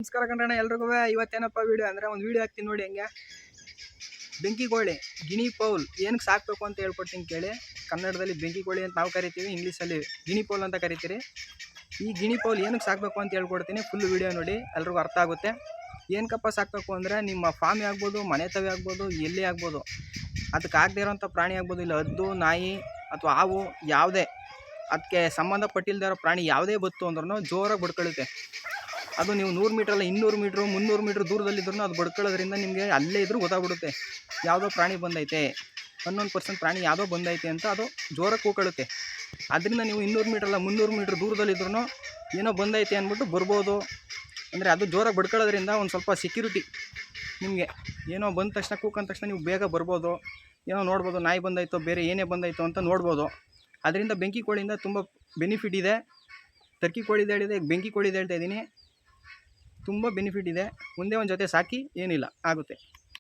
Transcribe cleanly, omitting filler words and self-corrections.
ನಮಸ್ಕಾರ ಕಣ್ಣ ಎಲ್ರಿಗೂ. ಇವತ್ತೇನಪ್ಪ ವಿಡಿಯೋ ಅಂದರೆ ಒಂದು ವಿಡಿಯೋ ಹಾಕ್ತೀನಿ ನೋಡಿ. ಹೆಂಗೆ ಬೆಂಕಿ ಕೋಳಿ ಗಿನಿ ಪೌಲ್ ಏನಕ್ಕೆ ಸಾಕಬೇಕು ಅಂತ ಹೇಳ್ಕೊಡ್ತೀನಿ ಕೇಳಿ. ಕನ್ನಡದಲ್ಲಿ ಬೆಂಕಿ ಕೋಳಿ ಅಂತ ನಾವು ಕರಿತೀವಿ, ಇಂಗ್ಲೀಷಲ್ಲಿ ಗಿನಿ ಪೌಲ್ ಅಂತ ಕರಿತೀರಿ. ಈ ಗಿನಿ ಪೌಲ್ ಏನಕ್ಕೆ ಸಾಕಬೇಕು ಅಂತ ಹೇಳ್ಕೊಡ್ತೀನಿ. ಫುಲ್ ವಿಡಿಯೋ ನೋಡಿ, ಎಲ್ರಿಗೂ ಅರ್ಥ ಆಗುತ್ತೆ. ಏನಕ್ಕಪ್ಪ ಸಾಕಬೇಕು ಅಂದರೆ ನಿಮ್ಮ ಫಾರ್ಮಿ ಆಗ್ಬೋದು, ಮನೆ ತವೆ ಆಗ್ಬೋದು, ಎಲ್ಲಿ ಆಗ್ಬೋದು, ಅದಕ್ಕೆ ಆಗದೇ ಇರೋಂಥ ಪ್ರಾಣಿ ಆಗ್ಬೋದು, ಇಲ್ಲ ಹದ್ದು, ನಾಯಿ ಅಥವಾ ಹಾವು, ಯಾವುದೇ ಅದಕ್ಕೆ ಸಂಬಂಧಪಟ್ಟಿಲ್ದೇ ಇರೋ ಪ್ರಾಣಿ ಯಾವುದೇ ಬತ್ತು ಅಂದ್ರೂ ಜೋರಾಗಿ ಬಡ್ಕೊಳ್ಳುತ್ತೆ. ಅದು ನೀವು 100 ಮೀಟ್ರಲ್ಲ 200 ಮೀಟ್ರು 300 ಮೀಟ್ರ್ ದೂರದಲ್ಲಿದ್ರೂ ಅದು ಬಡ್ಕೊಳ್ಳೋದ್ರಿಂದ ನಿಮಗೆ ಅಲ್ಲೇ ಇದ್ರೂ ಗೊತ್ತಾಗ್ಬಿಡುತ್ತೆ ಯಾವುದೋ ಪ್ರಾಣಿ ಬಂದೈತೆ, 11% ಪ್ರಾಣಿ ಯಾವುದೋ ಬಂದೈತೆ ಅಂತ ಅದು ಜೋರಾಗಿ ಕೂಕೊಳ್ಳುತ್ತೆ. ಅದರಿಂದ ನೀವು 200 ಮೀಟ್ರಲ್ಲ 300 ಮೀಟ್ರ್ ದೂರದಲ್ಲಿದ್ರೂ ಏನೋ ಬಂದೈತೆ ಅಂದ್ಬಿಟ್ಟು ಬರ್ಬೋದು. ಅಂದರೆ ಅದು ಜೋರಾಗಿ ಬಡ್ಕೊಳ್ಳೋದ್ರಿಂದ ಒಂದು ಸ್ವಲ್ಪ ಸೆಕ್ಯೂರಿಟಿ ನಿಮಗೆ. ಏನೋ ಬಂದ ತಕ್ಷಣ ಕೂಕಂದ ತಕ್ಷಣ ನೀವು ಬೇಗ ಬರ್ಬೋದು, ಏನೋ ನೋಡ್ಬೋದು, ನಾಯಿ ಬಂದಾಯಿತೋ ಬೇರೆ ಏನೇ ಬಂದಾಯಿತೋ ಅಂತ ನೋಡ್ಬೋದು. ಅದರಿಂದ ಬೆಂಕಿ ಕೋಳಿಯಿಂದ ತುಂಬ ಬೆನಿಫಿಟ್ ಇದೆ. ಟರ್ಕಿ ಕೋಳಿದು ಹೇಳಿದೆ, ಬೆಂಕಿ ಕೋಳಿದು ಹೇಳ್ತಾ ಇದ್ದೀನಿ. ತುಂಬ ಬೆನಿಫಿಟ್ ಇದೆ. ಒಂದೇ ಒಂದು ಜೊತೆ ಸಾಕಿ ಏನಿಲ್ಲ ಆಗುತ್ತೆ.